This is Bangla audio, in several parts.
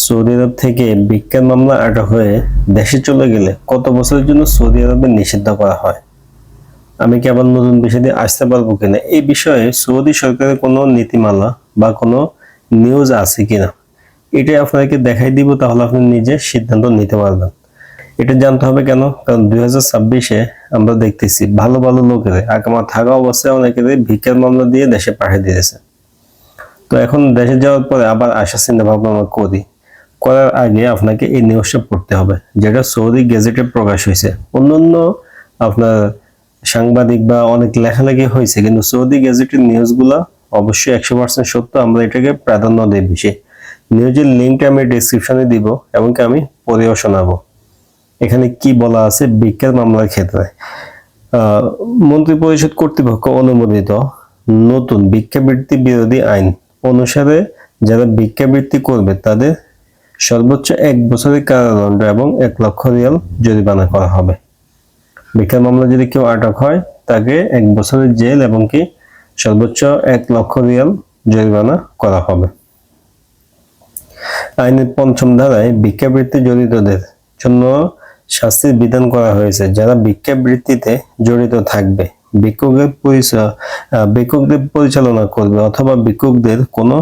সৌদি আরব থেকে ভিক্ষার মামলা আটক হয়ে দেশে চলে গেলে কত বছরের জন্য সৌদি আরবে নিষিদ্ধ করা হয়? আমি কি আবার নতুন বিষয় দিয়ে আসতে পারবো কিনা, এই বিষয়ে সৌদি সরকারের কোনো নীতিমালা বা কোনো নিউজ আছে কিনা, এটাই আপনাকে দেখাই দিব। তাহলে আপনি নিজে সিদ্ধান্ত নিতে পারবেন। এটা জানতে হবে কেন? কারণ 2026-এ আমরা দেখতেছি ভালো ভালো লোকেরা আকামা থাকা অবস্থায় অনেকেরই ভিক্ষার মামলা দিয়ে দেশে পাঠিয়ে দিয়েছে। তো এখন দেশে যাওয়ার পরে আবার আসার চিন্তা ভাবনা আমরা করার আগে আপনাকে এই নিউজটা পড়তে হবে, যেটা সৌদি গেজেটে প্রকাশ হয়েছে। অন্যান্য আপনার সাংবাদিক বা অনেক লেখালেখি হয়েছে, কিন্তু সৌদি গেজেটের নিউজগুলা অবশ্যই 100% সত্য। আমরা এটাকে প্রাধান্য দিই বেশি। নিউজের লিঙ্কটা আমি ডেসক্রিপশনে দিব এবং আমি পড়েও শোনাবো। এখানে কি বলা আছে? ভিক্ষার মামলার ক্ষেত্রে মন্ত্রিপরিষদ কর্তৃপক্ষ অনুমোদিত নতুন ভিক্ষাবৃত্তি বিরোধী আইন অনুসারে যারা ভিক্ষাবৃত্তি করবে তাদের সর্বোচ্চ 1 বছরের কারাদণ্ড এবং 1 লক্ষ রিয়াল জরিমানা করা হবে। ভিক্ষার মামলা যদি কেউ আটক হয় তাকে 1 বছরের জেল এবং কি সর্বোচ্চ 1 লক্ষ রিয়াল জরিমানা করা হবে। আইনের 5ম ধারায় ভিক্ষাবৃত্তি জড়িতদের জন্য শাস্তির বিধান করা হয়েছে। যারা ভিক্ষাবৃত্তিতে জড়িত থাকবে, ভিক্ষুকদের পরিচালনা করবে অথবা ভিক্ষুকদের কোনো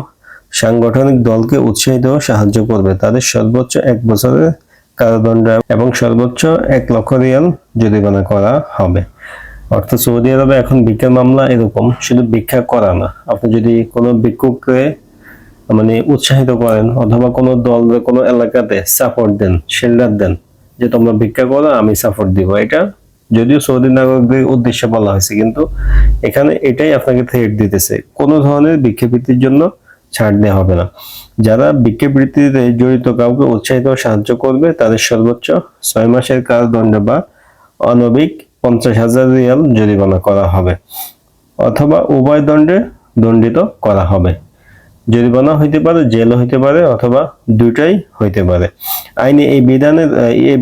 সাংগঠনিক দলকে উৎসাহিত ও সাহায্য করবে, তাদের সর্বোচ্চ 1 বছরের কারাদণ্ড এবং সর্বোচ্চ 1 লক্ষ রিয়াল জরিমানা করা হবে। অর্থাৎ সৌদি আরবে এখন ভিক্ষার মামলা এরকম, শুধু ভিক্ষা করা না, আপনি যদি কোনো ভিক্ষুককে উৎসাহিত করেন অথবা কোনো দল বা কোনো এলাকাতে সাপোর্ট দেন, শেল্টার দেন, যে তোমরা ভিক্ষা করো আমি সাপোর্ট দিব, এটা যদিও সৌদি নাগরিকদের উদ্দেশ্যে বলা হয়েছে, কিন্তু এখানে এটাই আপনাকে থ্রেট দিতেছে। কোনো ধরনের ভিক্ষাবৃত্তির জন্য ছাড় দেওয়া হবে না। যারা ভিক্ষাবৃত্তিতে জড়িত কাউকে উৎসাহিত ও সাহায্য করবে তাদের সর্বোচ্চ 6 মাসের কারাদণ্ড বা অনধিক 50,000 রিয়াল জরিমানা করা হবে অথবা উভয় দণ্ডে দণ্ডিত করা হবে। জরিমানা হইতে পারে, জেল হইতে পারে অথবা দুটাই হইতে পারে। আইনে এই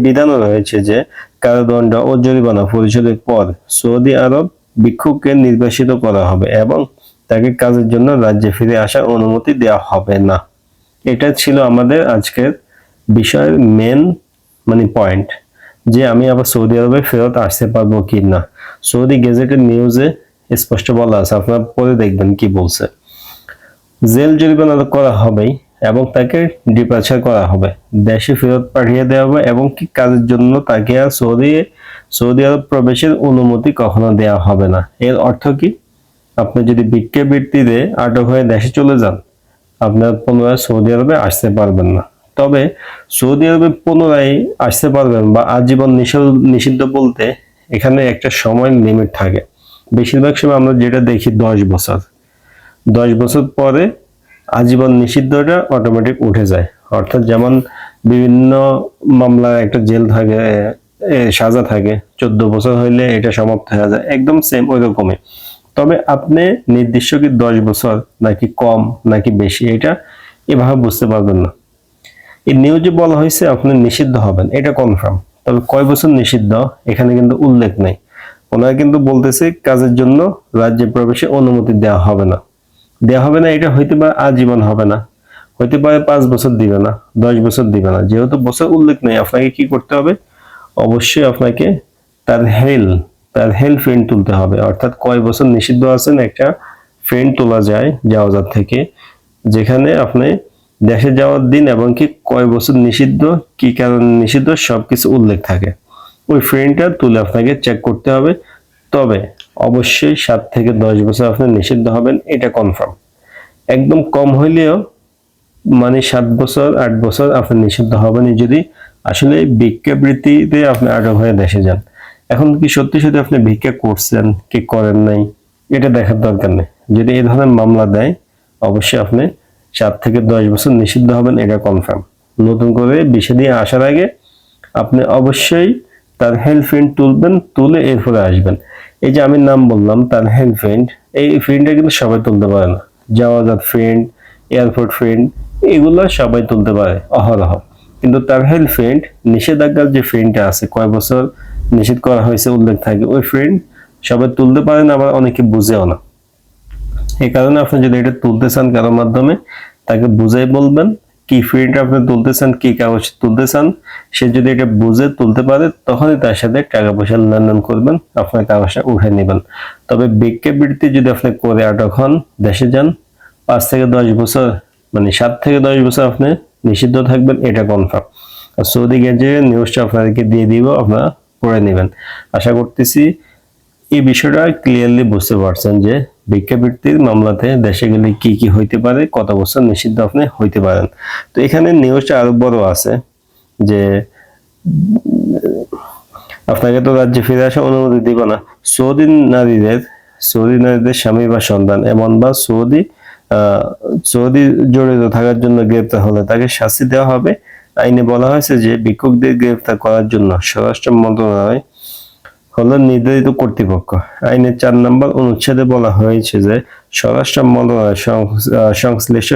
বিধানও রয়েছে যে কারাদণ্ড ও জরিমানা পরিশোধের পর সৌদি আরব ভিক্ষুককে নির্বাসিত করা হবে এবং তাকে কাজের জন্য রাজ্যে ফিরে আসার অনুমতি দেওয়া হবে না। এটা ছিল আমাদের আজকের বিষয়ের মেন পয়েন্ট, যে আমি আবার সৌদি আরবে ফেরত আসতে পারবো কি না। সৌদি গেজেটের নিউজে স্পষ্ট বলা আছে, আপনারা পরে দেখবেন কি বলছে। জেল জরিমানা করা হবেই এবং তাকে ডিপার্চার করা হবে, দেশে ফেরত পাঠিয়ে দেওয়া হবে এবং কি কাজের জন্য তাকে আর সৌদি আরব প্রবেশের অনুমতি কখনো দেওয়া হবে না। এর অর্থ কি? আপনি যদি ভিক্ষাবৃত্তিতে আটক হয়ে দেশে চলে যান, আপনার পুনরায় সৌদি আরবে আসতে পারবেন না। তবে সৌদি আরবে পুনরায় আসতে পারবেন বা আজীবন নিষিদ্ধ বলতে এখানে একটা সময় লিমিট থাকে। বেশিরভাগ সময় আমরা যেটা দেখি 10 বছর, 10 বছর পরে আজীবন নিষিদ্ধটা অটোমেটিক উঠে যায়। অর্থাৎ যেমন বিভিন্ন মামলায় একটা জেল থাকে, সাজা থাকে, 14 বছর হইলে এটা সমাপ্ত হয়ে যায়, একদম সেম ওই রকমই। তবে আপনি নির্দিষ্ট কি 10 বছর নাকি কম নাকি বেশি, এটা এভাবে বুঝতে পারবেন না। এই নিউজে বলা হয়েছে আপনি নিষিদ্ধ হবেন, এটা কনফার্ম। তবে কয় বছর নিষিদ্ধ এখানে কিন্তু উল্লেখ নেই। ওনারা কিন্তু বলতেছে কাজের জন্য রাজ্যে প্রবেশে অনুমতি দেওয়া হবে না। এটা হইতে পারে আজীবন হবে না, হইতে পারে 5 বছর দিবে না, 10 বছর দিবে না। যেহেতু বছর উল্লেখ নেই, আপনাকে কি করতে হবে? অবশ্যই আপনাকে তার হেলথ ফ্রেন্ড তুলতে হবে। অর্থাৎ কয় বছর নিষিদ্ধ আছেন একটা ফ্রেন্ড তোলা যায় যাওয়াজার থেকে, যেখানে আপনি দেশে যাওয়ার দিন এবং কি কয় বছর নিষিদ্ধ, কি কারণে নিষিদ্ধ সবকিছু উল্লেখ থাকে। ওই ফ্রেন্ডটা তুলে আপনাকে চেক করতে হবে। তবে অবশ্যই 7 থেকে 10 বছর আপনি নিষিদ্ধ হবেন, এটা কনফার্ম। একদম কম হইলেও 7 বছর 8 বছর আপনি নিষিদ্ধ হবেনই, যদি আসলে ভিক্ষাবৃত্তিতে আপনি আটক হয়ে দেশে যান। এখন কি সত্যি সত্যি আপনি ভিক্ষা করছেন কি করেন নাই, এটা দেখার দরকার নেই। যদি এই ধরনের মামলা দেয়, অবশ্যই আপনি 7 থেকে 10 বছর নিষিদ্ধ হবেন, এটা কনফার্ম। নতুন করে বিষয় দিয়ে আসার আগে আপনি অবশ্যই তার হেল্প ফ্রেন্ড তুলবেন, তুলে এরপরে আসবেন। এই যে আমি নাম বললাম তার হেল্প ফ্রেন্ড, এই ফ্রেন্ডটা কিন্তু সবাই তুলতে পারে না। যাওয়াজাত ফ্রেন্ড, এয়ারপোর্ট ফ্রেন্ড, এগুলো সবাই তুলতে পারে অহরহ, কিন্তু তার হেল্প ফ্রেন্ড, নিষেধাজ্ঞার যে ফ্রেন্ডটা আছে, কয় বছর নিষেধ করা হয়েছে উল্লেখ থাকে, ওই ফ্রেন্ড সবাই তুলতে পারে না, আবার অনেকে বুঝেও না। এই কারণে আপনি যদি এটা তুলতে চান কারোর মাধ্যমে, তাকে বুঝাই বলবেন কি প্রিন্ট আপনি তুলতেছেন, কি কাগজ তুলতেছেন, সে যদি এটা বুঝে তুলতে পারে তখনই তার সাথে টাকা পয়সা লেনদেন করবেন, আপনার কাগজটা উঠে নেবেন। তবে ভিক্ষাবৃত্তি যদি আপনি করে আটক হন, দেশে যান, 5 থেকে 10 বছর, মানে 7 থেকে 10 বছর আপনি নিষিদ্ধ থাকবেন, এটা কনফার্ম। আর সৌদি গেজেটের নিউজটা আপনাদেরকে দিয়ে দিব, আপনারা পড়ে নেবেন। আশা করতেছি এই বিষয়টা ক্লিয়ারলি বুঝতে পারছেন যে ভিক্ষাবৃত্তির মামলাতে দেশে গেলে কি কি হইতে পারে, কত বছর নিষিদ্ধ আপনি হইতে পারেন। তো এখানে নিউজটা আরো বড় আছে যে আপনাকে তো রাজ্যে ফিরে আসার অনুমতি দিব না। সৌদি নারীদের স্বামী বা সন্তান এমন বা সৌদি জড়িত থাকার জন্য গ্রেপ্তার হলে তাকে শাস্তি দেওয়া হবে। আইনে বলা হয়েছে যে ভিক্ষুকদের গ্রেপ্তার করার জন্য স্বরাষ্ট্র মন্ত্রণালয় হলো নির্ধারিত কর্তৃপক্ষ। আইনের 4 নম্বর অনুচ্ছেদে বলা হয়েছে যে স্বরাষ্ট্র মন্ত্রণালয় সংশ্লিষ্ট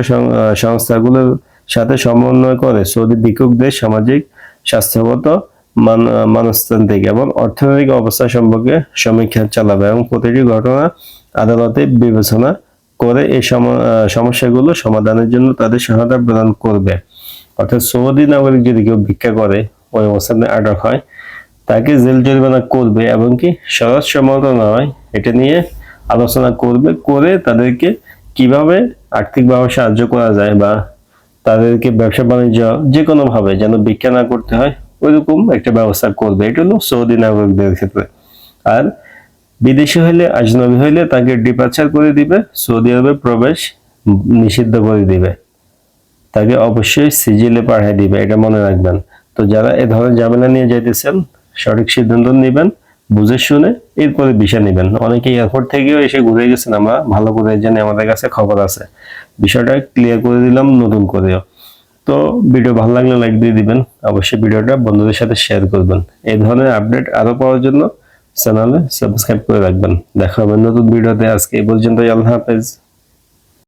সংস্থাগুলোর সাথে সমন্বয় করে সৌদি ভিক্ষুকদের সামাজিক, স্বাস্থ্যগত, মনস্তান্ত্রিক এবং অর্থনৈতিক অবস্থা সম্পর্কে সমীক্ষা চালাবে এবং প্রতিটি ঘটনা আদালতে বিবেচনা করে এই সমস্যাগুলো সমাধানের জন্য তাদের সহায়তা প্রদান করবে। অর্থাৎ সৌদি নাগরিক যদি কেউ ভিক্ষা করে, ওই অবস্থানে আটক হয়, তাকে জেল জরিমানা করবে এবং কি স্বরাষ্ট্র মন্ত্রণালয় এটা নিয়ে আলোচনা করবে, করে তাদেরকে কিভাবে আর্থিকভাবে সাহায্য করা যায় বা তাদেরকে ব্যবসা বাণিজ্য যে কোনো ভাবে যেন ভিক্ষা না করতে হয়, ওইরকম একটা ব্যবস্থা করবে। এটা হলো সৌদি নাগরিকদের ক্ষেত্রে। আর বিদেশি হইলে, আজনবী হইলে তাকে ডিপার্চার করে দিবে, সৌদি আরবে প্রবেশ নিষিদ্ধ করে দিবে, তাকে অবশ্যই সিজিলে পাঠিয়ে দিবে, এটা মনে রাখবেন। তো যারা এ ধরনের ঝামেলা নিয়ে যাইতেছেন, সঠিক সিদ্ধান্ত নেবেন, বুঝে শুনে এরপরে ভিসা নেবেন। অনেকে এয়ারপোর্ট থেকেও এসে ঘুরে গেছেন, আমরা ভালো করে জানি, আমাদের কাছে খবর আছে। বিষয়টা ক্লিয়ার করে দিলাম নতুন করেও। তো ভিডিও ভালো লাগলে লাইক দিয়ে দিবেন, অবশ্যই ভিডিওটা বন্ধুদের সাথে শেয়ার করবেন। এই ধরনের আপডেট আরো পাওয়ার জন্য চ্যানেলে সাবস্ক্রাইব করে রাখবেন। দেখা হবে নতুন ভিডিওতে। আজকে এই পর্যন্ত, আল্লাহ হাফেজ।